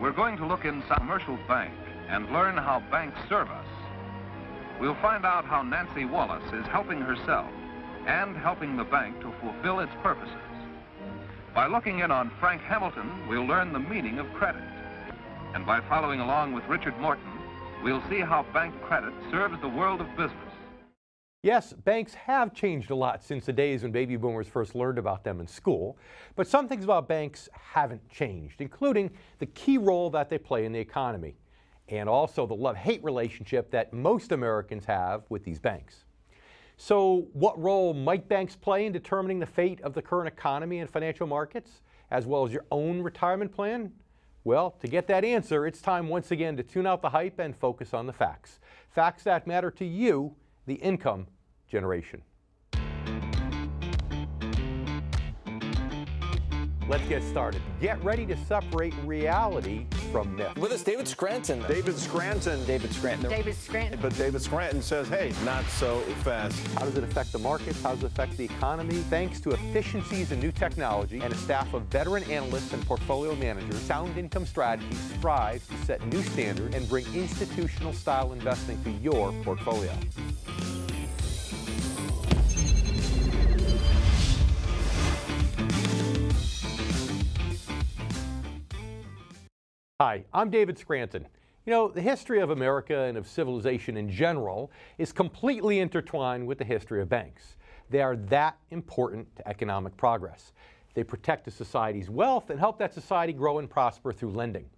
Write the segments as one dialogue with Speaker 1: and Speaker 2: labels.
Speaker 1: We're going to look inside a commercial bank and learn how banks serve us. We'll find out how Nancy Wallace is helping herself and helping the bank to fulfill its purposes. By looking in on Frank Hamilton, we'll learn the meaning of credit. And by following along with Richard Morton, we'll see how bank credit serves the world of business.
Speaker 2: Yes, banks have changed a lot since the days when baby boomers first learned about them in school, but some things about banks haven't changed, including the key role that they play in the economy, and also the love-hate relationship that most Americans have with these banks. So what role might banks play in determining the fate of the current economy and financial markets, as well as your own retirement plan? Well, to get that answer, it's time once again to tune out the hype and focus on the facts. Facts that matter to you, the income generation. Let's get started. Get ready to separate reality from myth.
Speaker 3: With us, David Scranton.
Speaker 4: David Scranton.
Speaker 3: David Scranton.
Speaker 5: David Scranton.
Speaker 4: But David Scranton says, hey, not so fast.
Speaker 2: How does it affect the markets? How does it affect the economy? Thanks to efficiencies and new technology and a staff of veteran analysts and portfolio managers, Sound Income Strategies strives to set new standards and bring institutional style investing to your portfolio. Hi, I'm David Scranton. You know, the history of America and of civilization in general is completely intertwined with the history of banks. They are that important to economic progress. They protect a society's wealth and help that society grow and prosper through lending.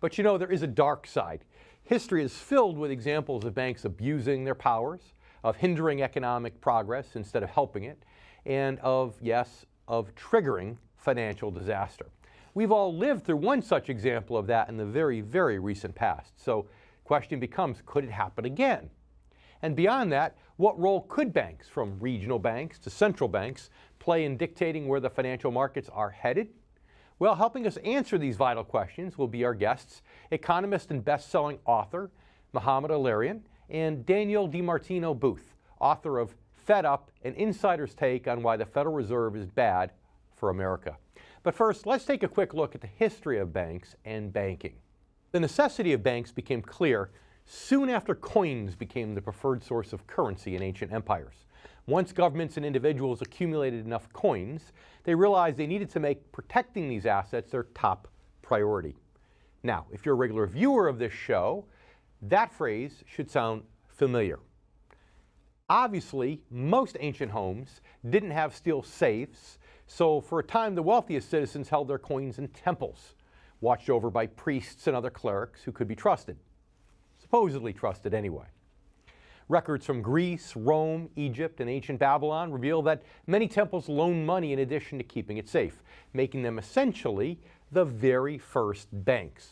Speaker 2: But you know, there is a dark side. History is filled with examples of banks abusing their powers, of hindering economic progress instead of helping it, and of triggering financial disaster. We've all lived through one such example of that in the very, very recent past. So the question becomes, could it happen again? And beyond that, what role could banks, from regional banks to central banks, play in dictating where the financial markets are headed? Well, helping us answer these vital questions will be our guests, economist and best-selling author Mohamed El-Erian, and Danielle DiMartino Booth, author of Fed Up, an insider's take on why the Federal Reserve is bad for America. But first, let's take a quick look at the history of banks and banking. The necessity of banks became clear soon after coins became the preferred source of currency in ancient empires. Once governments and individuals accumulated enough coins, they realized they needed to make protecting these assets their top priority. Now, if you're a regular viewer of this show, that phrase should sound familiar. Obviously, most ancient homes didn't have steel safes, so for a time the wealthiest citizens held their coins in temples, watched over by priests and other clerics who could be trusted. Supposedly trusted anyway. Records from Greece, Rome, Egypt, and ancient Babylon reveal that many temples loaned money in addition to keeping it safe, making them essentially the very first banks.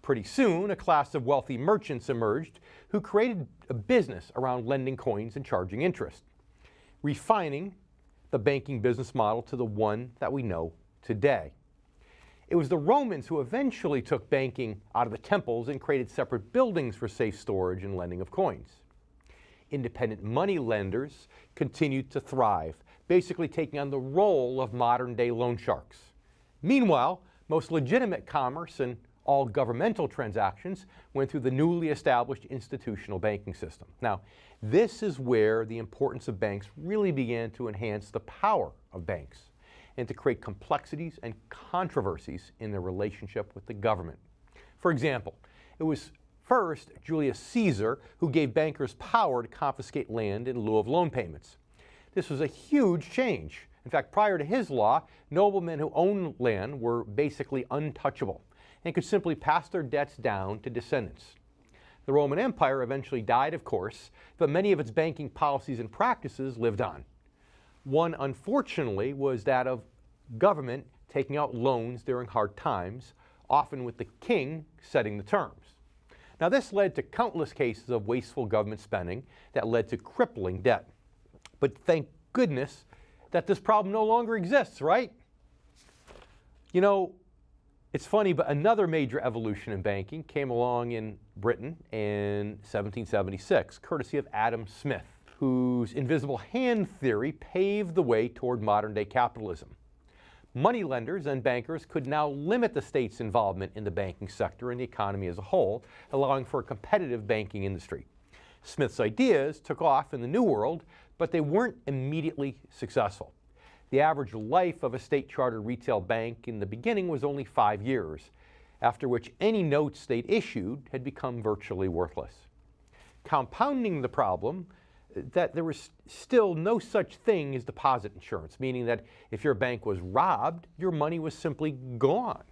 Speaker 2: Pretty soon, a class of wealthy merchants emerged who created a business around lending coins and charging interest, refining the banking business model to the one that we know today. It was the Romans who eventually took banking out of the temples and created separate buildings for safe storage and lending of coins. Independent money lenders continued to thrive, basically taking on the role of modern-day loan sharks. Meanwhile, most legitimate commerce and all governmental transactions went through the newly established institutional banking system. Now, this is where the importance of banks really began to enhance the power of banks and to create complexities and controversies in their relationship with the government. For example, it was first Julius Caesar who gave bankers power to confiscate land in lieu of loan payments. This was a huge change. In fact, prior to his law, noblemen who owned land were basically untouchable and could simply pass their debts down to descendants. The Roman Empire eventually died, of course, but many of its banking policies and practices lived on. One, unfortunately, was that of government taking out loans during hard times, often with the king setting the terms. Now, this led to countless cases of wasteful government spending that led to crippling debt. But thank goodness that this problem no longer exists, right? You know, it's funny, but another major evolution in banking came along in Britain in 1776, courtesy of Adam Smith, whose invisible hand theory paved the way toward modern-day capitalism. Moneylenders and bankers could now limit the state's involvement in the banking sector and the economy as a whole, allowing for a competitive banking industry. Smith's ideas took off in the New World, but they weren't immediately successful. The average life of a state-chartered retail bank in the beginning was only 5 years, after which any notes they'd issued had become virtually worthless. Compounding the problem, that there was still no such thing as deposit insurance, meaning that if your bank was robbed, your money was simply gone.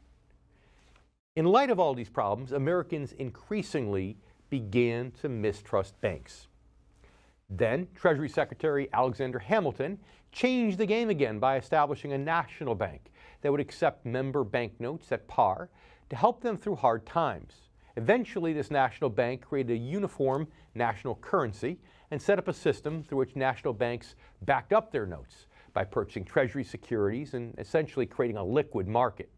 Speaker 2: In light of all these problems, Americans increasingly began to mistrust banks. Then, Treasury Secretary Alexander Hamilton changed the game again by establishing a national bank that would accept member banknotes at par to help them through hard times. Eventually, this national bank created a uniform national currency and set up a system through which national banks backed up their notes by purchasing Treasury securities and essentially creating a liquid market.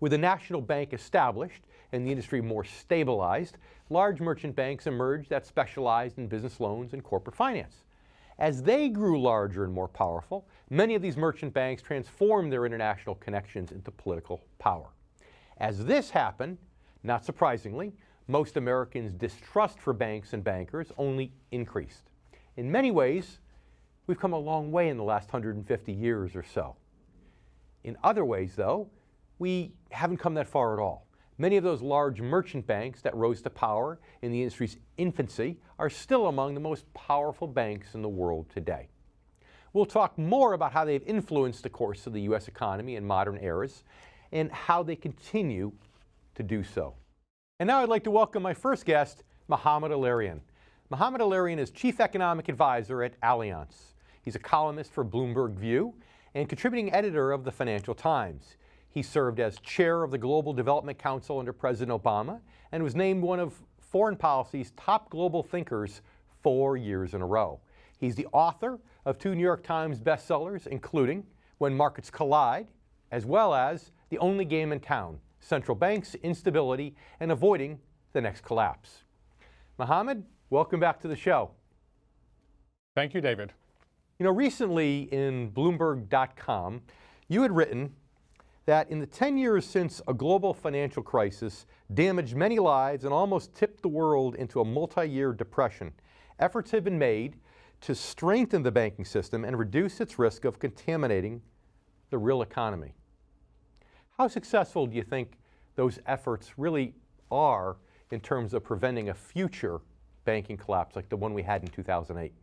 Speaker 2: With the national bank established and the industry more stabilized, large merchant banks emerged that specialized in business loans and corporate finance. As they grew larger and more powerful, many of these merchant banks transformed their international connections into political power. As this happened, not surprisingly, most Americans' distrust for banks and bankers only increased. In many ways, we've come a long way in the last 150 years or so. In other ways, though, we haven't come that far at all. Many of those large merchant banks that rose to power in the industry's infancy are still among the most powerful banks in the world today. We'll talk more about how they've influenced the course of the U.S. economy in modern eras and how they continue to do so. And now I'd like to welcome my first guest, Mohamed El-Erian. Mohamed El-Erian is Chief Economic Advisor at Allianz. He's a columnist for Bloomberg View and contributing editor of the Financial Times. He served as chair of the Global Development Council under President Obama and was named one of foreign policy's top global thinkers 4 years in a row. He's the author of 2 New York Times bestsellers, including When Markets Collide, as well as The Only Game in Town, Central Banks, Instability, and Avoiding the Next Collapse. Mohamed, welcome back to the show.
Speaker 3: Thank you, David.
Speaker 2: You know, recently in Bloomberg.com, you had written that in the 10 years since a global financial crisis damaged many lives and almost tipped the world into a multi-year depression, efforts have been made to strengthen the banking system and reduce its risk of contaminating the real economy. How successful do you think those efforts really are in terms of preventing a future banking collapse like the one we had in 2008?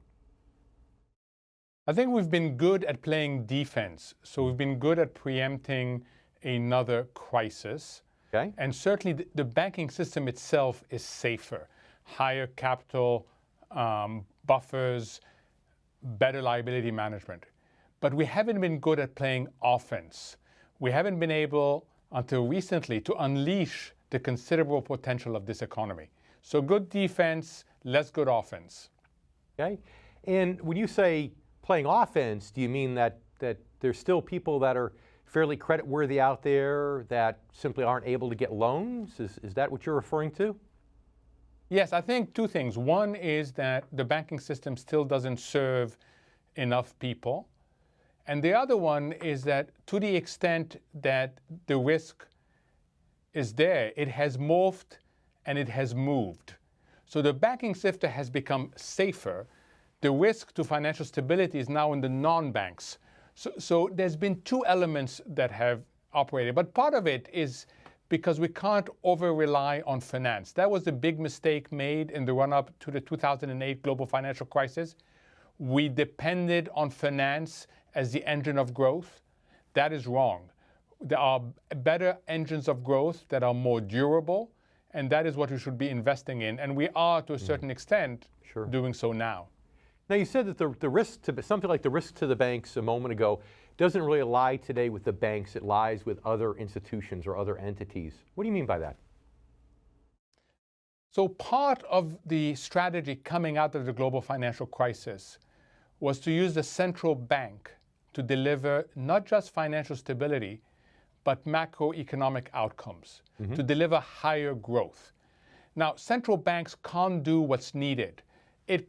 Speaker 3: I think we've been good at playing defense. So we've been good at preempting another crisis.
Speaker 2: Okay.
Speaker 3: And certainly the banking system itself is safer. Higher capital buffers, better liability management. But we haven't been good at playing offense. We haven't been able, until recently, to unleash the considerable potential of this economy. So good defense, less good offense.
Speaker 2: Okay. And when you say playing offense, do you mean that there's still people that are fairly creditworthy out there that simply aren't able to get loans? Is that what you're referring to?
Speaker 3: Yes, I think 2 things. One is that the banking system still doesn't serve enough people. And the other one is that to the extent that the risk is there, it has morphed and it has moved. So the banking sector has become safer. The risk to financial stability is now in the non-banks. So there's been 2 elements that have operated. But part of it is because we can't over-rely on finance. That was the big mistake made in the run-up to the 2008 global financial crisis. We depended on finance as the engine of growth. That is wrong. There are better engines of growth that are more durable, and that is what we should be investing in. And we are, to a certain extent, doing so now.
Speaker 2: Now, you said that the risk to something like the risk to the banks a moment ago doesn't really lie today with the banks. It lies with other institutions or other entities. What do you mean by that?
Speaker 3: So part of the strategy coming out of the global financial crisis was to use the central bank to deliver not just financial stability, but macroeconomic outcomes, to deliver higher growth. Now, central banks can't do what's needed.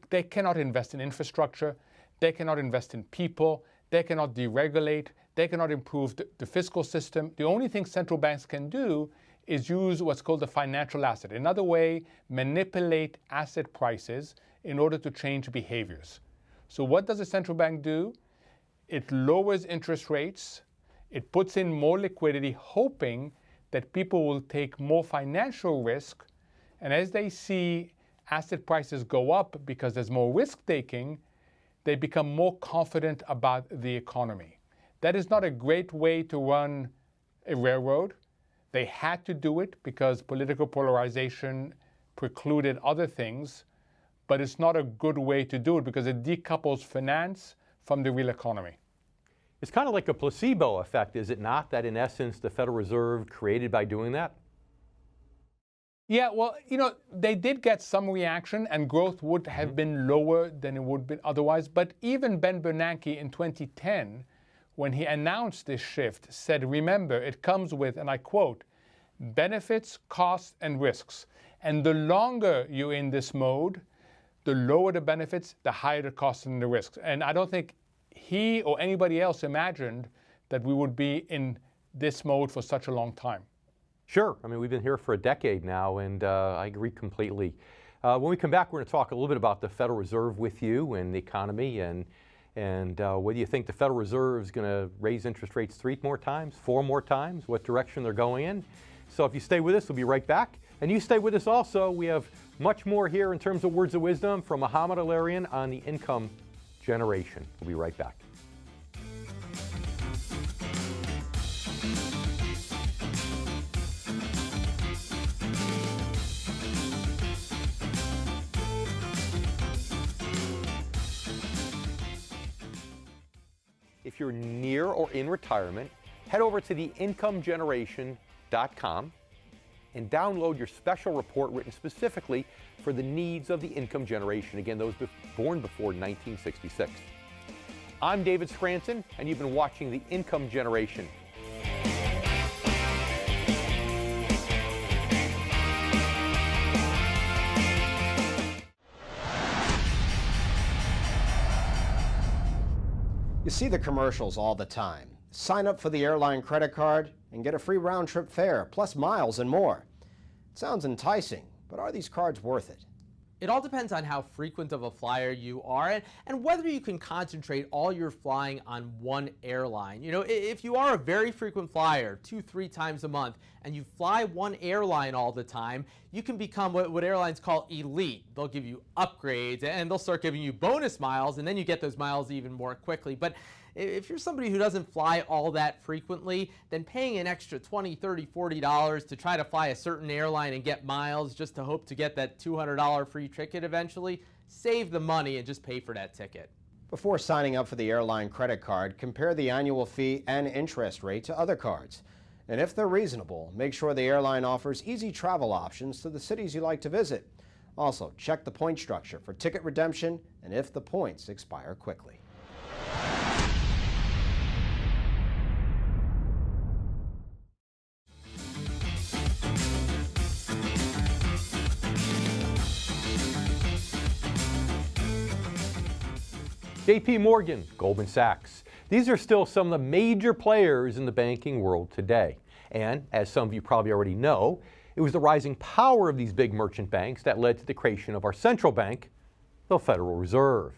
Speaker 3: They cannot invest in infrastructure, they cannot invest in people, they cannot deregulate, They cannot improve the fiscal system. The only thing central banks can do is use what's called a financial asset. Another way, manipulate asset prices in order to change behaviors. So what does a central bank do? It lowers interest rates. It puts in more liquidity, hoping that people will take more financial risk. And as they see asset prices go up because there's more risk-taking, they become more confident about the economy. That is not a great way to run a railroad. They had to do it because political polarization precluded other things, but it's not a good way to do it because it decouples finance from the real economy.
Speaker 2: It's kind of like a placebo effect, is it not, that in essence the Federal Reserve created by doing that?
Speaker 3: Yeah, well, they did get some reaction and growth would have been lower than it would have been otherwise. But even Ben Bernanke in 2010, when he announced this shift, said, remember, it comes with, and I quote, benefits, costs, and risks. And the longer you're in this mode, the lower the benefits, the higher the costs and the risks. And I don't think he or anybody else imagined that we would be in this mode for such a long time.
Speaker 2: Sure. I mean, we've been here for a decade now, and I agree completely. When we come back, we're going to talk a little bit about the Federal Reserve with you and the economy, and whether you think the Federal Reserve is going to raise interest rates 3 more times, 4 more times, what direction they're going in. So if you stay with us, we'll be right back. And you stay with us also. We have much more here in terms of words of wisdom from Mohamed El-Erian on the income generation. We'll be right back. If you're near or in retirement, head over to theincomegeneration.com and download your special report written specifically for the needs of the income generation. Again, those born before 1966. I'm David Scranton, and you've been watching The Income Generation.
Speaker 5: You see the commercials all the time. Sign up for the airline credit card and get a free round-trip fare, plus miles and more. It sounds enticing, but are these cards worth it?
Speaker 6: It all depends on how frequent of a flyer you are and whether you can concentrate all your flying on one airline. If you are a very frequent flyer, 2-3 times a month, and you fly one airline all the time, you can become what airlines call elite. They'll give you upgrades and they'll start giving you bonus miles, and then you get those miles even more quickly. But if you're somebody who doesn't fly all that frequently, then paying an extra $20, $30, $40 to try to fly a certain airline and get miles just to hope to get that $200 free ticket eventually, save the money and just pay for that ticket.
Speaker 5: Before signing up for the airline credit card, compare the annual fee and interest rate to other cards. And if they're reasonable, make sure the airline offers easy travel options to the cities you like to visit. Also, check the point structure for ticket redemption and if the points expire quickly.
Speaker 2: JP Morgan, Goldman Sachs. These are still some of the major players in the banking world today. And as some of you probably already know, it was the rising power of these big merchant banks that led to the creation of our central bank, the Federal Reserve.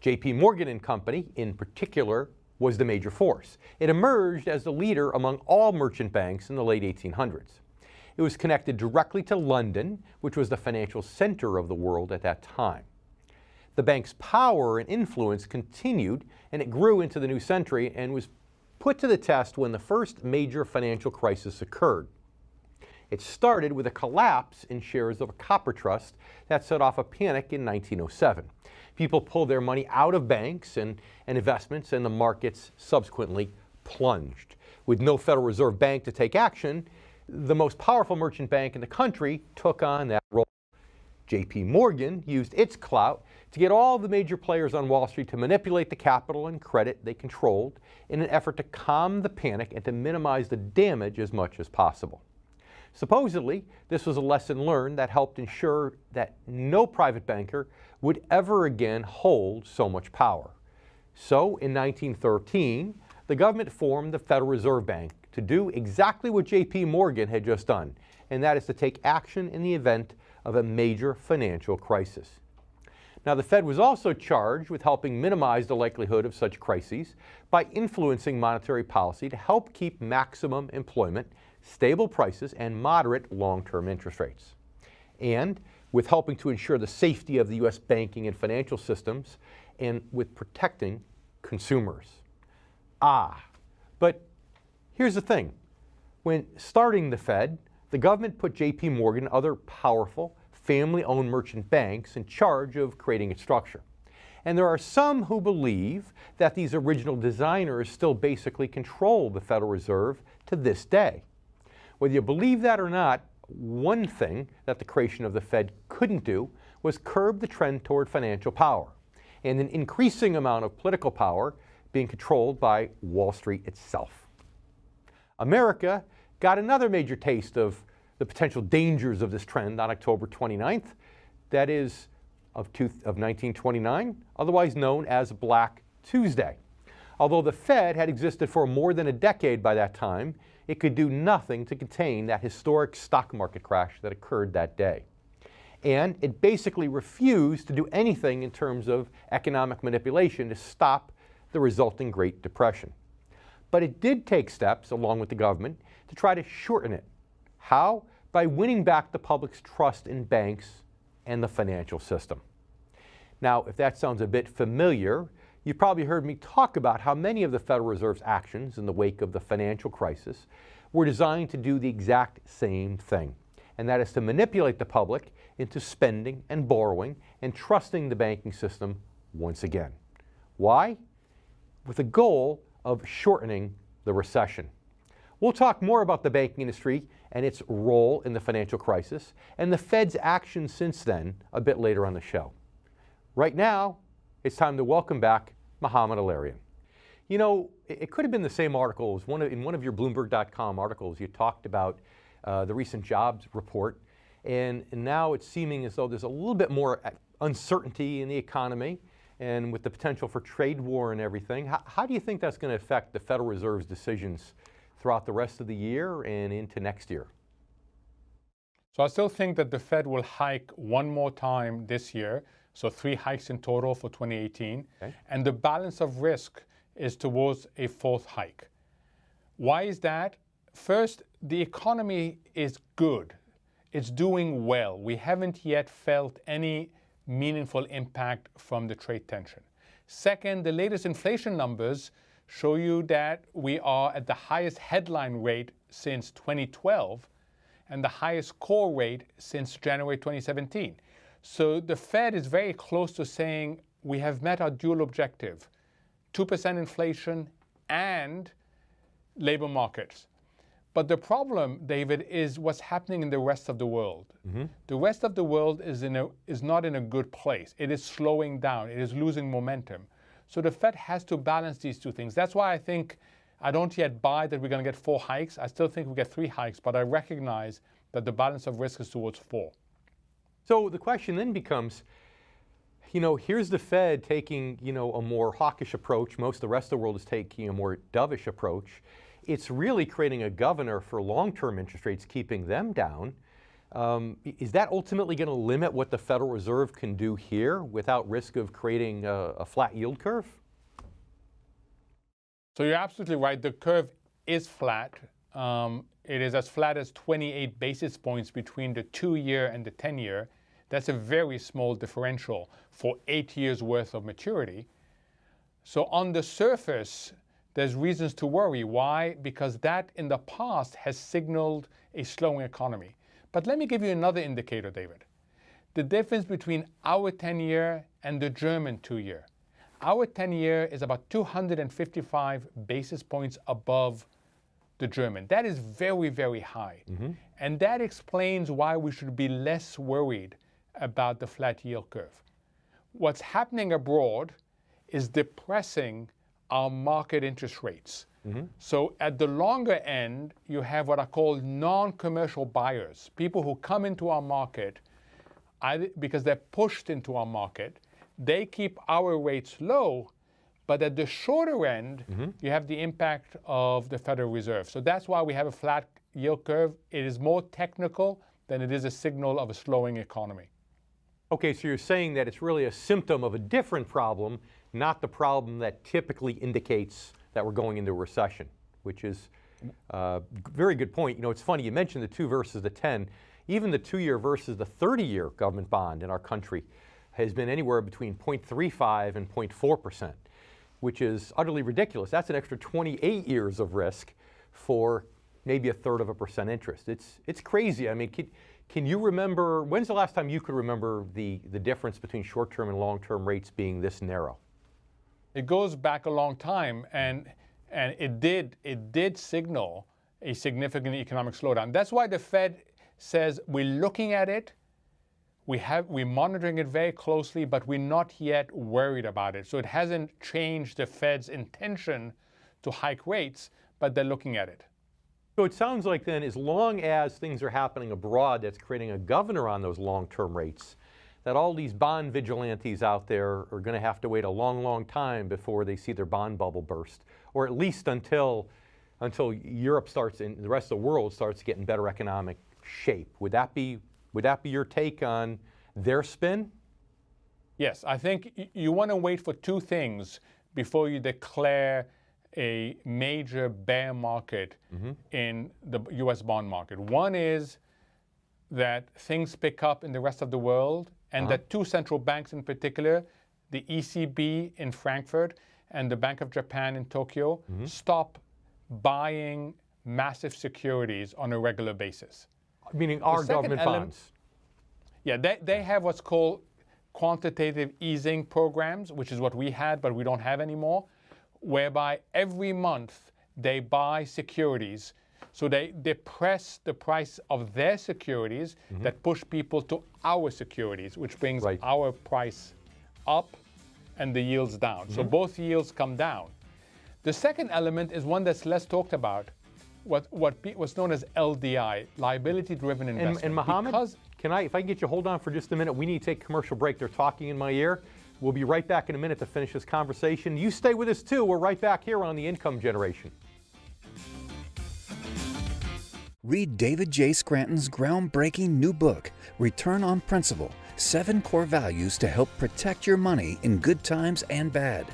Speaker 2: JP Morgan and Company, in particular, was the major force. It emerged as the leader among all merchant banks in the late 1800s. It was connected directly to London, which was the financial center of the world at that time. The bank's power and influence continued, and it grew into the new century and was put to the test when the first major financial crisis occurred. It started with a collapse in shares of a copper trust that set off a panic in 1907. People pulled their money out of banks and investments, and the markets subsequently plunged. With no Federal Reserve Bank to take action, the most powerful merchant bank in the country took on that role. JP Morgan used its clout to get all the major players on Wall Street to manipulate the capital and credit they controlled in an effort to calm the panic and to minimize the damage as much as possible. Supposedly, this was a lesson learned that helped ensure that no private banker would ever again hold so much power. So, in 1913, the government formed the Federal Reserve Bank to do exactly what J.P. Morgan had just done, and that is to take action in the event of a major financial crisis. Now, the Fed was also charged with helping minimize the likelihood of such crises by influencing monetary policy to help keep maximum employment, stable prices, and moderate long-term interest rates. And with helping to ensure the safety of the U.S. banking and financial systems, and with protecting consumers. But here's the thing. When starting the Fed, the government put J.P. Morgan and other powerful, family-owned merchant banks in charge of creating its structure. And there are some who believe that these original designers still basically control the Federal Reserve to this day. Whether you believe that or not, one thing that the creation of the Fed couldn't do was curb the trend toward financial power and an increasing amount of political power being controlled by Wall Street itself. America got another major taste of the potential dangers of this trend on October 29th, that is, of 1929, otherwise known as Black Tuesday. Although the Fed had existed for more than a decade by that time, it could do nothing to contain that historic stock market crash that occurred that day. And it basically refused to do anything in terms of economic manipulation to stop the resulting Great Depression. But it did take steps, along with the government, to try to shorten it. How? By winning back the public's trust in banks and the financial system. Now, if that sounds a bit familiar, you've probably heard me talk about how many of the Federal Reserve's actions in the wake of the financial crisis were designed to do the exact same thing, and that is to manipulate the public into spending and borrowing and trusting the banking system once again. Why? With the goal of shortening the recession. We'll talk more about the banking industry and its role in the financial crisis and the Fed's actions since then a bit later on the show. Right now, it's time to welcome back Mohamed El-Erian. You know, it could have been the same article. In one of your Bloomberg.com articles, you talked about the recent jobs report, and now it's seeming as though there's a little bit more uncertainty in the economy and with the potential for trade war and everything. How do you think that's going to affect the Federal Reserve's decisions throughout the rest of the year and into next year?
Speaker 3: So I still think that the Fed will hike one more time this year, so 3 hikes in total for 2018, okay. And the balance of risk is towards a 4th hike. Why is that? First, the economy is good. It's doing well. We haven't yet felt any meaningful impact from the trade tension. Second, the latest inflation numbers show you that we are at the highest headline rate since 2012 and the highest core rate since January 2017. So the Fed is very close to saying we have met our dual objective, 2% inflation and labor markets. But the problem, David, is what's happening in the rest of the world. Mm-hmm. The rest of the world is not in a good place. It is slowing down. It is losing momentum. So the Fed has to balance these two things. That's why I don't yet buy that we're going to get 4 hikes. I still think we get 3 hikes, but I recognize that the balance of risk is towards 4.
Speaker 2: So the question then becomes, here's the Fed taking, a more hawkish approach. Most of the rest of the world is taking a more dovish approach. It's really creating a governor for long-term interest rates, keeping them down. Is that ultimately going to limit what the Federal Reserve can do here without risk of creating a flat yield curve?
Speaker 3: So you're absolutely right. The curve is flat. It is as flat as 28 basis points between the 2-year and the 10-year. That's a very small differential for 8 years worth of maturity. So on the surface, there's reasons to worry. Why? Because that in the past has signaled a slowing economy. But let me give you another indicator, David. The difference between our 10-year and the German 2-year. Our 10-year is about 255 basis points above the German. That is very, very high. Mm-hmm. And that explains why we should be less worried about the flat yield curve. What's happening abroad is depressing our market interest rates. Mm-hmm. So at the longer end, you have what are called non-commercial buyers, people who come into our market because they're pushed into our market. They keep our rates low, But at the shorter end, you have the impact of the Federal Reserve. So that's why we have a flat yield curve. It is more technical than it is a signal of a slowing economy.
Speaker 2: Okay, so you're saying that it's really a symptom of a different problem, not the problem that typically indicates that we're going into a recession, which is a very good point. You know, it's funny, you mentioned the 2 versus the 10. Even the 2-year versus the 30-year government bond in our country has been anywhere between 0.35 and 0.4%, which is utterly ridiculous. That's an extra 28 years of risk for maybe 1/3% interest. It's crazy. I mean, can you remember, when's the last time you could remember the difference between short-term and long-term rates being this narrow?
Speaker 3: It goes back a long time, and it did signal a significant economic slowdown. That's why the Fed says we're looking at it, we're monitoring it very closely, but we're not yet worried about it. So it hasn't changed the Fed's intention to hike rates, but they're looking at it.
Speaker 2: So it sounds like then, as long as things are happening abroad that's creating a governor on those long-term rates, that all these bond vigilantes out there are going to have to wait a long, long time before they see their bond bubble burst, or at least until Europe starts and the rest of the world starts getting better economic shape. Would that be your take on their spin?
Speaker 3: Yes, I think you want to wait for 2 things before you declare a major bear market in the U.S. bond market. One is that things pick up in the rest of the world, and that 2 central banks in particular, the ECB in Frankfurt and the Bank of Japan in Tokyo, stop buying massive securities on a regular basis.
Speaker 2: Meaning our government bonds?
Speaker 3: Yeah, they have what's called quantitative easing programs, which is what we had, but we don't have anymore, whereby every month they buy securities. So they depress the price of their securities that push people to our securities, which brings our price up and the yields down. So both yields come down. The second element is one that's less talked about, what's known as LDI, liability-driven investment.
Speaker 2: And Mohamed, if I can get you hold on for just a minute, we need to take a commercial break. They're talking in my ear. We'll be right back in a minute to finish this conversation. You stay with us too. We're right back here on The Income Generation.
Speaker 7: Read David J. Scranton's groundbreaking new book, Return on Principle, 7 Core Values to Help Protect Your Money in Good Times and Bad.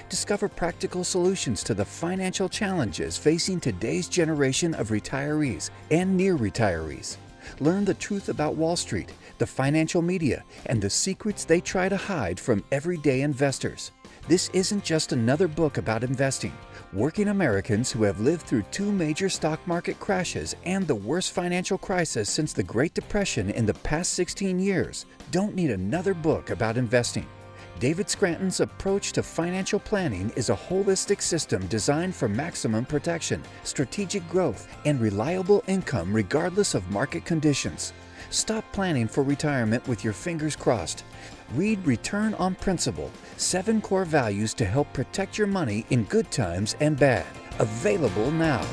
Speaker 7: Discover practical solutions to the financial challenges facing today's generation of retirees and near retirees. Learn the truth about Wall Street, the financial media, and the secrets they try to hide from everyday investors. This isn't just another book about investing. Working Americans who have lived through 2 major stock market crashes and the worst financial crisis since the Great Depression in the past 16 years don't need another book about investing. David Scranton's approach to financial planning is a holistic system designed for maximum protection, strategic growth, and reliable income regardless of market conditions. Stop planning for retirement with your fingers crossed. Read Return on Principle, 7 Core Values to Help Protect Your Money in Good Times and Bad. Available now.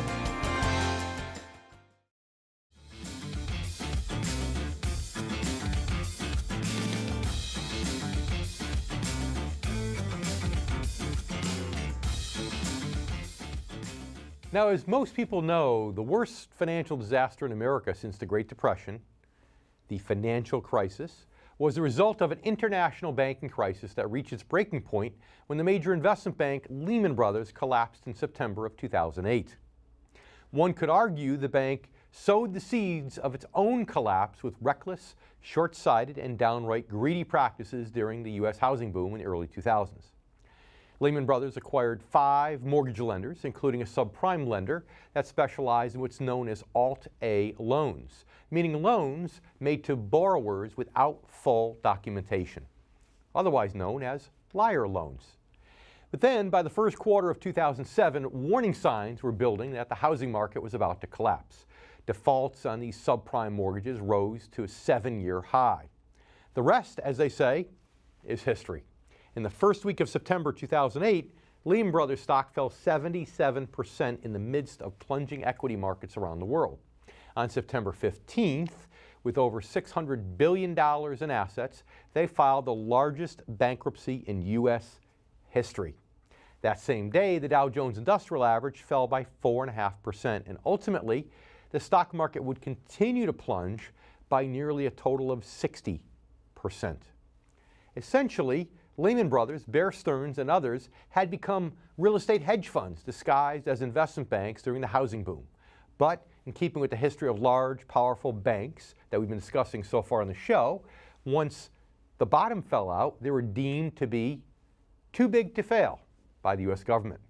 Speaker 2: Now, as most people know, the worst financial disaster in America since the Great Depression, the financial crisis, was the result of an international banking crisis that reached its breaking point when the major investment bank Lehman Brothers collapsed in September of 2008. One could argue the bank sowed the seeds of its own collapse with reckless, short-sighted, and downright greedy practices during the U.S. housing boom in the early 2000s. Lehman Brothers acquired 5 mortgage lenders, including a subprime lender that specialized in what's known as Alt-A loans, meaning loans made to borrowers without full documentation, otherwise known as liar loans. But then, by the first quarter of 2007, warning signs were building that the housing market was about to collapse. Defaults on these subprime mortgages rose to a 7-year high. The rest, as they say, is history. In the first week of September 2008, Lehman Brothers stock fell 77% in the midst of plunging equity markets around the world. On September 15th, with over $600 billion in assets, they filed the largest bankruptcy in U.S. history. That same day, the Dow Jones Industrial Average fell by 4.5%, and ultimately, the stock market would continue to plunge by nearly a total of 60%. Essentially, Lehman Brothers, Bear Stearns, and others had become real estate hedge funds disguised as investment banks during the housing boom. But in keeping with the history of large, powerful banks that we've been discussing so far on the show, once the bottom fell out, they were deemed to be too big to fail by the U.S. government.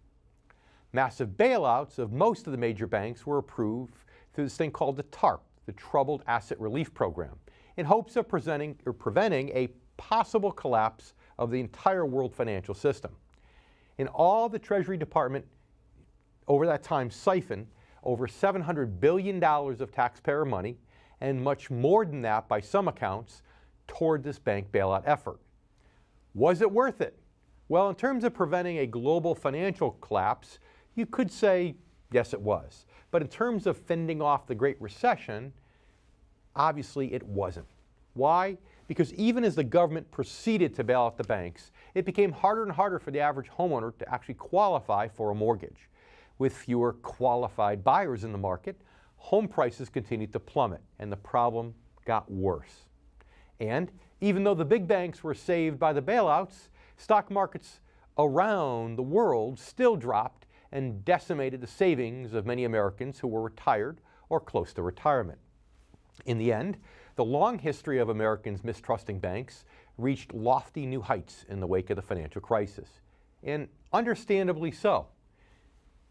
Speaker 2: Massive bailouts of most of the major banks were approved through this thing called the TARP, the Troubled Asset Relief Program, in hopes of preventing a possible collapse of the entire world financial system. And all the Treasury Department over that time siphoned over $700 billion of taxpayer money, and much more than that by some accounts, toward this bank bailout effort. Was it worth it? Well, in terms of preventing a global financial collapse, you could say, yes, it was. But in terms of fending off the Great Recession, obviously it wasn't. Why? Because even as the government proceeded to bail out the banks, it became harder and harder for the average homeowner to actually qualify for a mortgage. With fewer qualified buyers in the market, home prices continued to plummet, and the problem got worse. And even though the big banks were saved by the bailouts, stock markets around the world still dropped and decimated the savings of many Americans who were retired or close to retirement. In the end, the long history of Americans mistrusting banks reached lofty new heights in the wake of the financial crisis, and understandably so.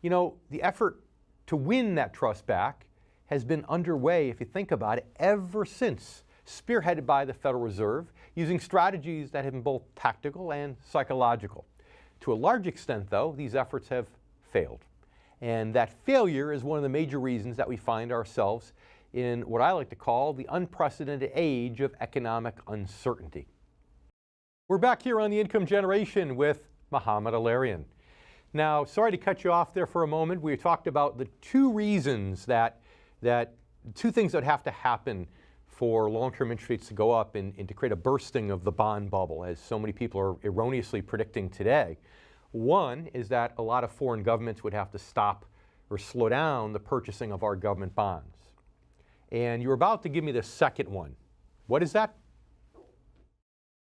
Speaker 2: You know, the effort to win that trust back has been underway, if you think about it, ever since, spearheaded by the Federal Reserve, using strategies that have been both tactical and psychological. To a large extent, though, these efforts have failed. And that failure is one of the major reasons that we find ourselves in what I like to call the unprecedented age of economic uncertainty. We're back here on The Income Generation with Mohamed El-Erian. Now, sorry to cut you off there for a moment. We talked about the two reasons two things that have to happen for long-term interest rates to go up and to create a bursting of the bond bubble, as so many people are erroneously predicting today. One is that a lot of foreign governments would have to stop or slow down the purchasing of our government bonds. And you're about to give me the second one. What is that?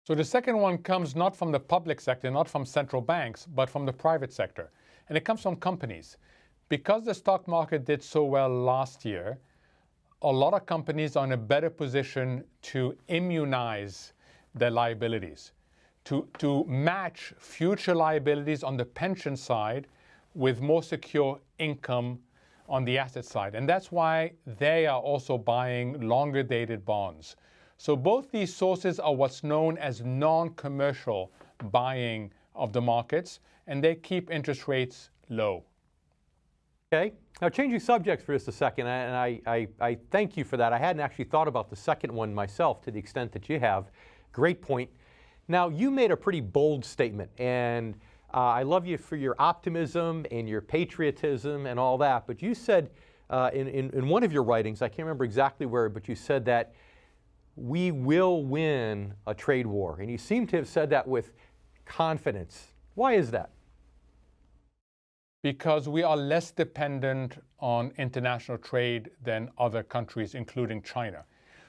Speaker 3: So the second one comes not from the public sector, not from central banks, but from the private sector. And it comes from companies. Because the stock market did so well last year, a lot of companies are in a better position to immunize their liabilities, to match future liabilities on the pension side with more secure income on the asset side. And that's why they are also buying longer dated bonds. So both these sources are what's known as non-commercial buying of the markets, and they keep interest rates low.
Speaker 2: Okay. Now, changing subjects for just a second, and I thank you for that. I hadn't actually thought about the second one myself to the extent that you have. Great point. Now, you made a pretty bold statement, and I love you for your optimism and your patriotism and all that, but you said in one of your writings, I can't remember exactly where, but you said that we will win a trade war, and you seem to have said that with confidence. Why is that?
Speaker 3: Because we are less dependent on international trade than other countries, including China.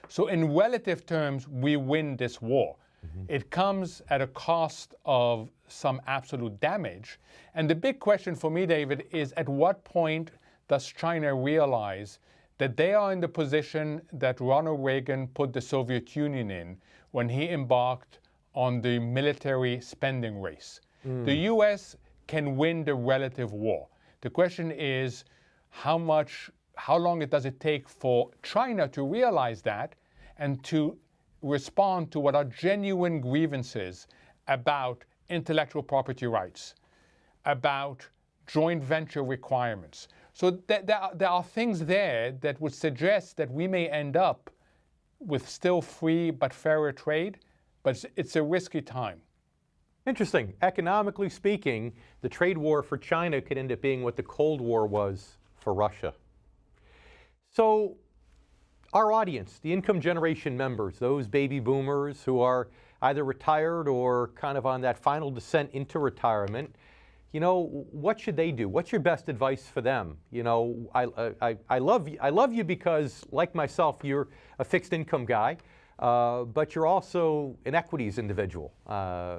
Speaker 3: So in relative terms, we win this war. Mm-hmm. It comes at a cost of some absolute damage. And the big question for me, David, is at what point does China realize that they are in the position that Ronald Reagan put the Soviet Union in when he embarked on the military spending race? The US can win the relative war. The question is how long does it take for China to realize that and to respond to what are genuine grievances about intellectual property rights, about joint venture requirements. So there are things there that would suggest that we may end up with still free but fairer trade, but it's a risky time.
Speaker 2: Interesting. Economically speaking, the trade war for China could end up being what the Cold War was for Russia. So our audience, the Income Generation members, those baby boomers who are either retired or kind of on that final descent into retirement, you know, what should they do? What's your best advice for them? You know, I love you because, like myself, you're a fixed income guy, but you're also an equities individual,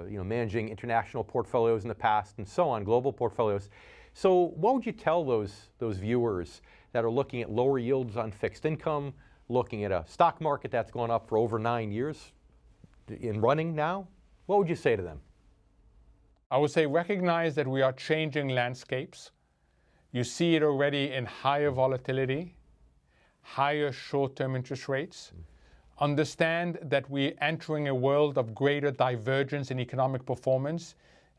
Speaker 2: you know, managing international portfolios in the past and so on, global portfolios. So what would you tell those viewers that are looking at lower yields on fixed income, looking at a stock market that's gone up for over 9 years in running now? What would you say to them?
Speaker 3: I would say recognize that we are changing landscapes. You see it already in higher volatility, higher short-term interest rates. Understand that we're entering a world of greater divergence in economic performance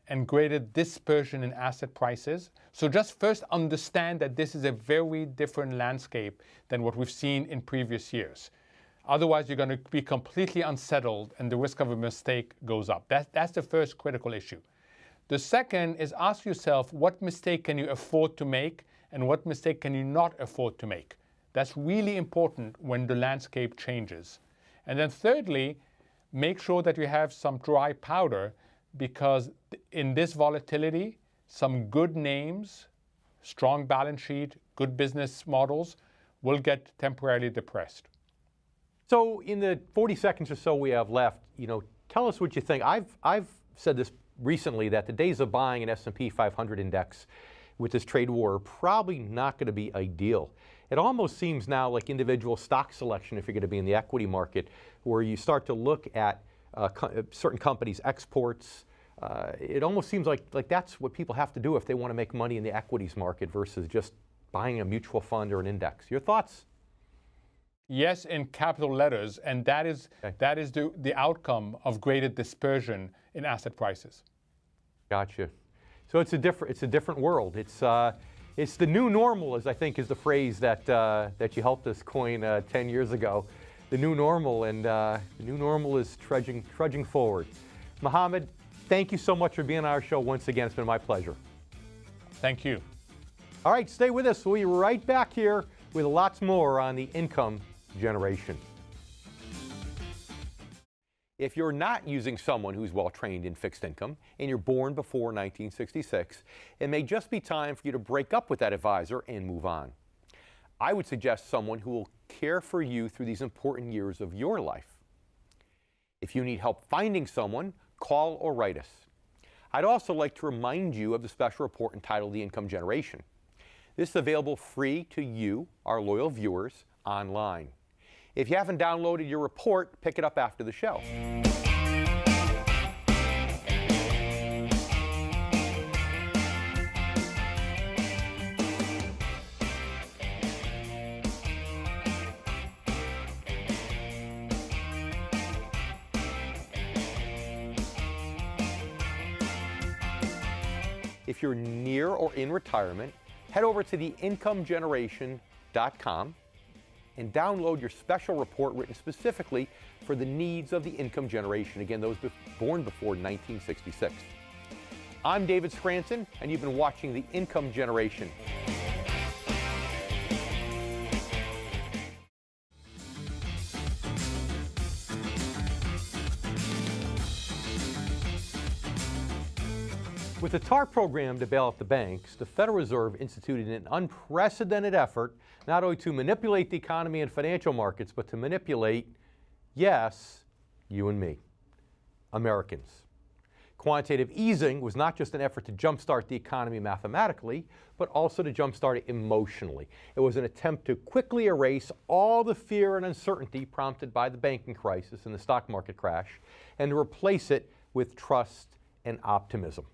Speaker 3: and greater dispersion in asset prices. So just first understand that this is a very different landscape than what we've seen in previous years. Otherwise, you're going to be completely unsettled and the risk of a mistake goes up. That's the first critical issue. The second is ask yourself, what mistake can you afford to make and what mistake can you not afford to make? That's really important when the landscape changes. And then thirdly, make sure that you have some dry powder, because in this volatility, some good names, strong balance sheet, good business models will get temporarily depressed.
Speaker 2: So in the 40 seconds or so we have left, you know, tell us what you think. I've said this recently, that the days of buying an S&P 500 index with this trade war are probably not going to be ideal. It almost seems now like individual stock selection, if you're going to be in the equity market, where you start to look at certain companies' exports. It almost seems like that's what people have to do if they want to make money in the equities market versus just buying a mutual fund or an index. Your thoughts?
Speaker 3: Yes, in capital letters, and that is the outcome of greater dispersion in asset prices.
Speaker 2: Gotcha. So it's a different world. It's the new normal, as I think is the phrase that you helped us coin 10 years ago. The new normal, and the new normal is trudging forward. Mohamed, thank you so much for being on our show once again. It's been my pleasure.
Speaker 3: Thank you.
Speaker 2: All right, stay with us. We'll be right back here with lots more on the income generation. If you're not using someone who's well trained in fixed income and you're born before 1966, it may just be time for you to break up with that advisor and move on. I would suggest someone who will care for you through these important years of your life. If you need help finding someone, call or write us. I'd also like to remind you of the special report entitled The Income Generation. This is available free to you, our loyal viewers, online. If you haven't downloaded your report, pick it up after the show. If you're near or in retirement, head over to theincomegeneration.com and download your special report written specifically for the needs of the income generation, again, those born before 1966. I'm David Scranton, and you've been watching The Income Generation. With the TARP program to bail out the banks, the Federal Reserve instituted an unprecedented effort not only to manipulate the economy and financial markets, but to manipulate, yes, you and me, Americans. Quantitative easing was not just an effort to jumpstart the economy mathematically, but also to jumpstart it emotionally. It was an attempt to quickly erase all the fear and uncertainty prompted by the banking crisis and the stock market crash, and to replace it with trust and optimism.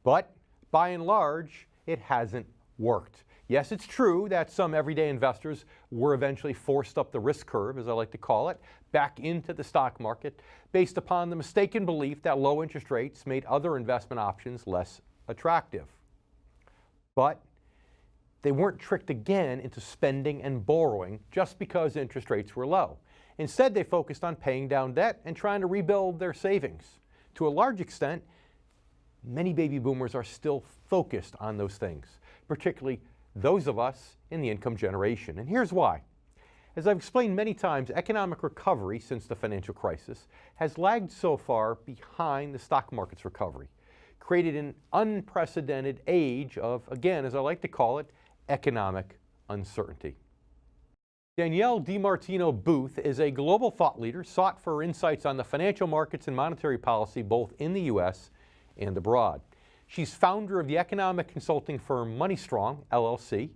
Speaker 2: But by and large, it hasn't worked. Yes, it's true that some everyday investors were eventually forced up the risk curve, as I like to call it, back into the stock market based upon the mistaken belief that low interest rates made other investment options less attractive. But they weren't tricked again into spending and borrowing just because interest rates were low. Instead, they focused on paying down debt and trying to rebuild their savings. To a large extent, many baby boomers are still focused on those things, particularly those of us in the income generation. And here's why. As I've explained many times, economic recovery since the financial crisis has lagged so far behind the stock market's recovery, created an unprecedented age of, again, as I like to call it, economic uncertainty. Danielle DiMartino Booth is a global thought leader sought for insights on the financial markets and monetary policy both in the U.S. and abroad. She's founder of the economic consulting firm Money Strong, LLC,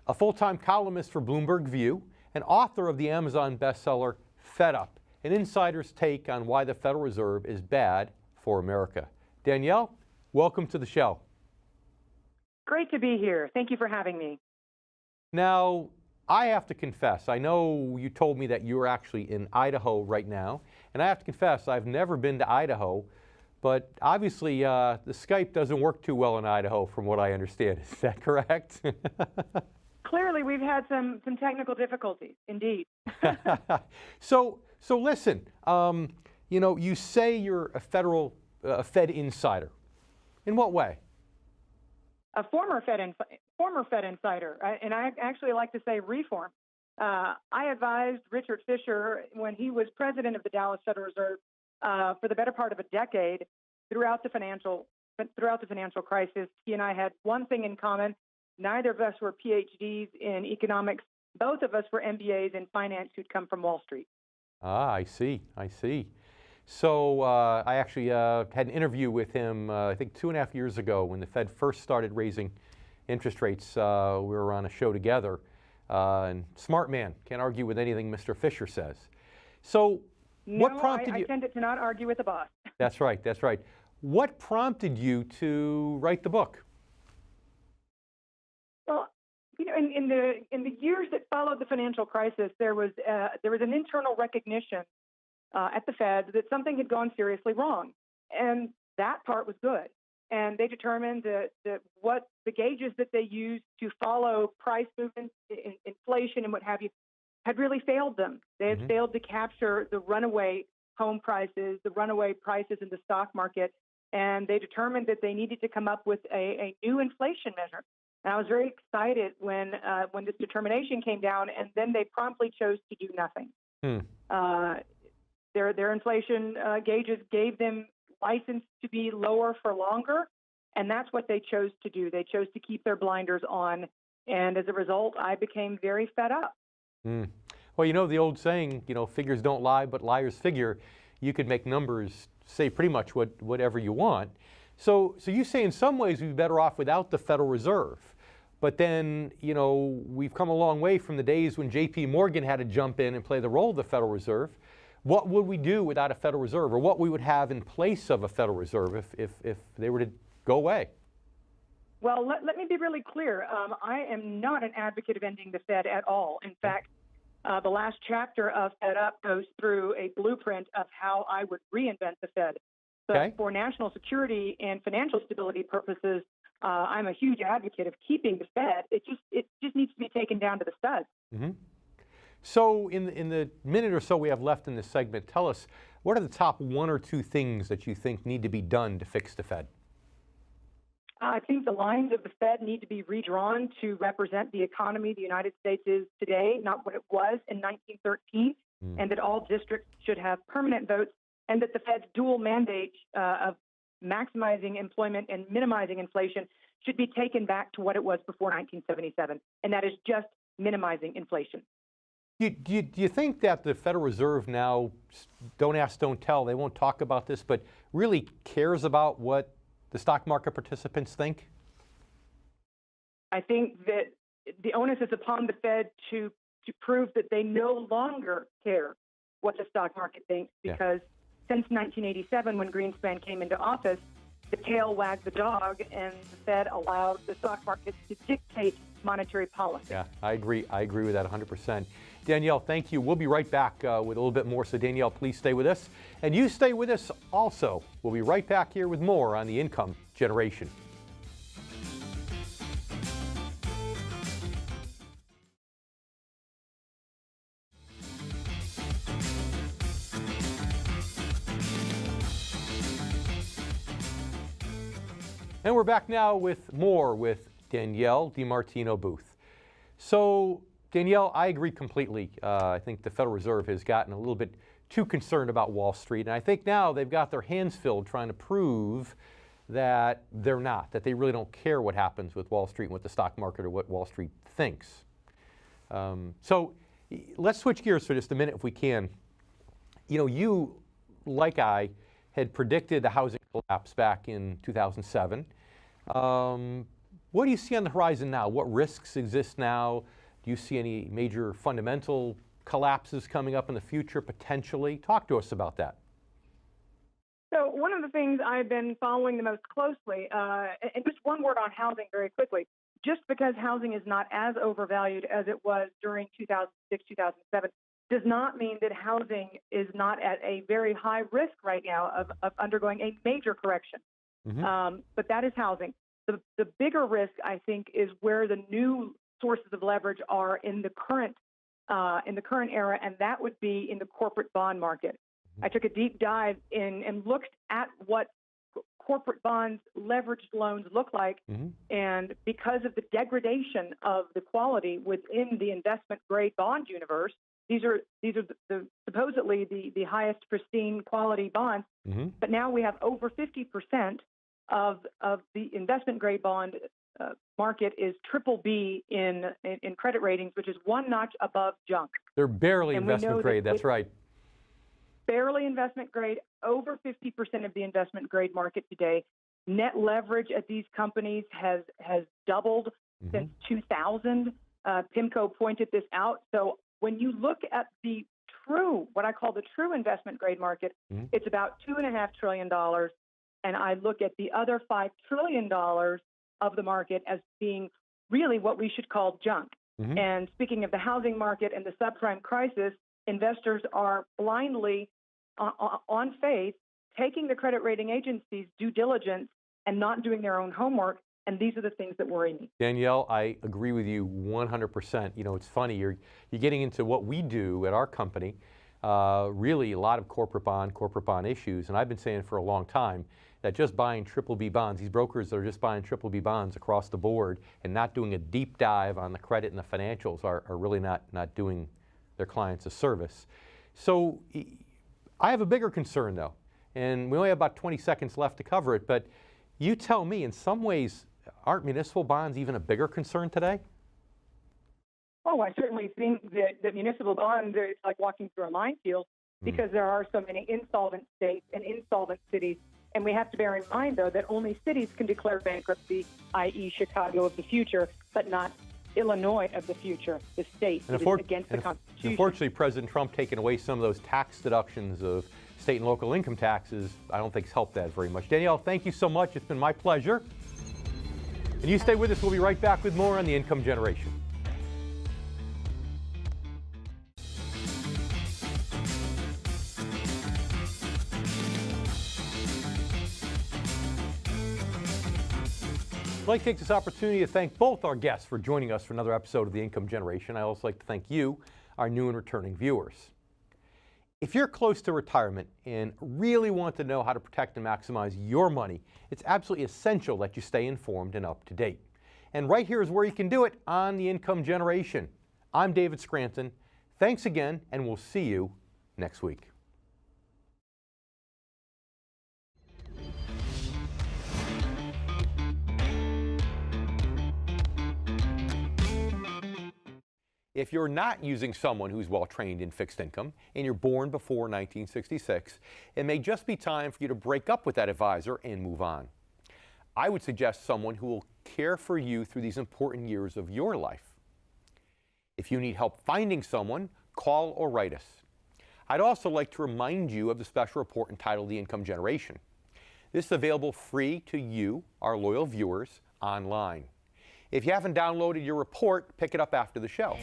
Speaker 2: a full-time columnist for Bloomberg View, and author of the Amazon bestseller Fed Up, an insider's take on why the Federal Reserve is bad for America. Danielle, welcome to the show.
Speaker 8: Great to be here. Thank you for having me.
Speaker 2: Now, I have to confess, I know you told me that you're actually in Idaho right now, and I have to confess, I've never been to Idaho, but obviously the Skype doesn't work too well in Idaho from what I understand. Is that correct?
Speaker 8: Clearly, we've had some technical difficulties, indeed.
Speaker 2: So listen, you know, you say you're a Fed insider. In what way?
Speaker 8: A former Fed insider, and I actually like to say reform. I advised Richard Fisher when he was president of the Dallas Federal Reserve for the better part of a decade throughout the financial crisis. He and I had one thing in common. Neither of us were PhDs in economics. Both of us were MBAs in finance who'd come from Wall Street. Ah,
Speaker 2: I see. So I actually had an interview with him, I think 2.5 years ago when the Fed first started raising interest rates. We were on a show together. And smart man, can't argue with anything Mr. Fisher says. So what prompted you?
Speaker 8: I tended to not argue with the boss.
Speaker 2: That's right. What prompted you to write the book?
Speaker 8: Well, you know, in the years that followed the financial crisis, there was an internal recognition at the Fed that something had gone seriously wrong, and that part was good. And they determined that what the gauges that they used to follow price movements, inflation, and what have you, had really failed them. They had failed to capture the runaway home prices, the runaway prices in the stock market, and they determined that they needed to come up with a new inflation measure. And I was very excited when this determination came down, and then they promptly chose to do nothing. Their inflation gauges gave them license to be lower for longer, and that's what they chose to do. They chose to keep their blinders on, and as a result, I became very fed up.
Speaker 2: Well, you know the old saying, you know, figures don't lie, but liars figure. You could make numbers say pretty much whatever you want. So you say in some ways we'd be better off without the Federal Reserve. But then, you know, we've come a long way from the days when J.P. Morgan had to jump in and play the role of the Federal Reserve. What would we do without a Federal Reserve, or what we would have in place of a Federal Reserve if they were to go away?
Speaker 8: Well, let me be really clear. I am not an advocate of ending the Fed at all. In fact, the last chapter of Fed Up goes through a blueprint of how I would reinvent the Fed. But for national security and financial stability purposes, I'm a huge advocate of keeping the Fed. It just needs to be taken down to the studs.
Speaker 2: So in the minute or so we have left in this segment, tell us, what are the top 1 or 2 things that you think need to be done to fix the Fed?
Speaker 8: I think the lines of the Fed need to be redrawn to represent the economy the United States is today, not what it was in 1913, and that all districts should have permanent votes, and that the Fed's dual mandate of maximizing employment and minimizing inflation should be taken back to what it was before 1977, and that is just minimizing inflation.
Speaker 2: Do you think that the Federal Reserve now, don't ask, don't tell, they won't talk about this, but really cares about what the stock market participants think?
Speaker 8: I think that the onus is upon the Fed to prove that they no longer care what the stock market thinks, because since 1987, when Greenspan came into office, the tail wagged the dog, and the Fed allowed the stock market to dictate monetary policy.
Speaker 2: Yeah, I agree with that 100%. Danielle, thank you. We'll be right back with a little bit more. So Danielle, please stay with us. And you stay with us also. We'll be right back here with more on the income generation. And we're back now with more with Danielle DiMartino Booth. So Danielle, I agree completely. I think the Federal Reserve has gotten a little bit too concerned about Wall Street. And I think now they've got their hands filled trying to prove that they're not, that they really don't care what happens with Wall Street and what the stock market or what Wall Street thinks. So let's switch gears for just a minute if we can. You know, you, like I, had predicted the housing collapse back in 2007. What do you see on the horizon now? What risks exist now? Do you see any major fundamental collapses coming up in the future potentially? Talk to us about that.
Speaker 8: So one of the things I've been following the most closely, and just one word on housing very quickly, just because housing is not as overvalued as it was during 2006, 2007, does not mean that housing is not at a very high risk right now of undergoing a major correction. But that is housing. The bigger risk, I think, is where the new sources of leverage are in the current era, and that would be in the corporate bond market. I took a deep dive in and looked at what corporate bonds leveraged loans look like, and because of the degradation of the quality within the investment grade bond universe, these are supposedly the highest pristine quality bonds, but now we have over 50% of the investment grade bond market is BBB in credit ratings, which is one notch above junk.
Speaker 2: They're barely investment grade, that's right.
Speaker 8: Barely investment grade, over 50% of the investment grade market today. Net leverage at these companies has doubled since 2000. PIMCO pointed this out. So when you look at the true, what I call the true investment grade market, it's about $2.5 trillion. And I look at the other $5 trillion of the market as being really what we should call junk. And speaking of the housing market and the subprime crisis, investors are blindly, on faith, taking the credit rating agencies' due diligence and not doing their own homework. And these are the things that worry me.
Speaker 2: Danielle, I agree with you 100%. You know, it's funny, you're getting into what we do at our company, really a lot of corporate bond issues. And I've been saying for a long time that just buying BBB bonds, these brokers that are just buying BBB bonds across the board and not doing a deep dive on the credit and the financials are really not doing their clients a service. So I have a bigger concern though, and we only have about 20 seconds left to cover it, but you tell me, in some ways, aren't municipal bonds even a bigger concern today?
Speaker 8: Oh, I certainly think that municipal bonds, it's like walking through a minefield because there are so many insolvent states and insolvent cities. And we have to bear in mind, though, that only cities can declare bankruptcy, i.e. Chicago of the future, but not Illinois of the future, the state that is against the Constitution.
Speaker 2: Unfortunately, President Trump taking away some of those tax deductions of state and local income taxes, I don't think has helped that very much. Danielle, thank you so much. It's been my pleasure. And you stay with us. We'll be right back with more on the income generation. I'd like to take this opportunity to thank both our guests for joining us for another episode of The Income Generation. I also like to thank you, our new and returning viewers. If you're close to retirement and really want to know how to protect and maximize your money, it's absolutely essential that you stay informed and up to date. And right here is where you can do it on The Income Generation. I'm David Scranton. Thanks again, and we'll see you next week. If you're not using someone who's well trained in fixed income and you're born before 1966, it may just be time for you to break up with that advisor and move on. I would suggest someone who will care for you through these important years of your life. If you need help finding someone, call or write us. I'd also like to remind you of the special report entitled The Income Generation. This is available free to you, our loyal viewers, online. If you haven't downloaded your report, pick it up after the show.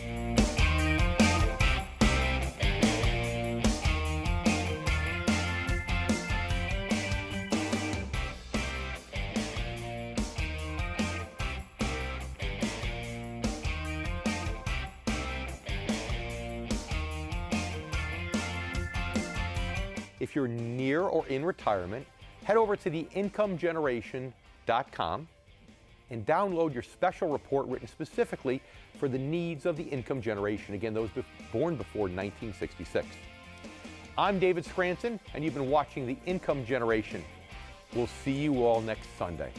Speaker 2: If you're near or in retirement, head over to theincomegeneration.com and download your special report written specifically for the needs of the income generation. Again, those born before 1966. I'm David Scranton, and you've been watching The Income Generation. We'll see you all next Sunday.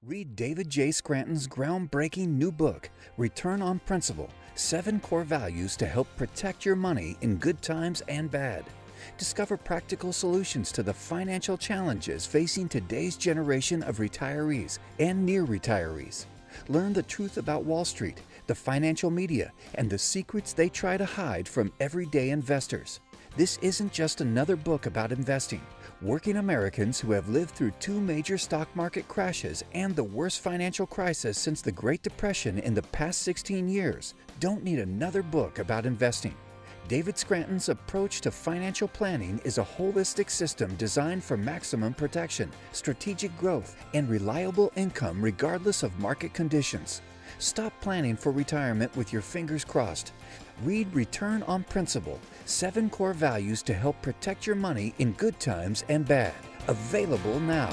Speaker 7: Read David J. Scranton's groundbreaking new book, Return on Principle: 7 Core Values to Help Protect Your Money in Good Times and Bad. Discover practical solutions to the financial challenges facing today's generation of retirees and near retirees. Learn the truth about Wall Street, the financial media, and the secrets they try to hide from everyday investors. This isn't just another book about investing. Working Americans who have lived through 2 major stock market crashes and the worst financial crisis since the Great Depression in the past 16 years don't need another book about investing. David Scranton's approach to financial planning is a holistic system designed for maximum protection, strategic growth, and reliable income regardless of market conditions. Stop planning for retirement with your fingers crossed. Read Return on Principle: 7 Core Values to Help Protect Your Money in Good Times and Bad. Available now.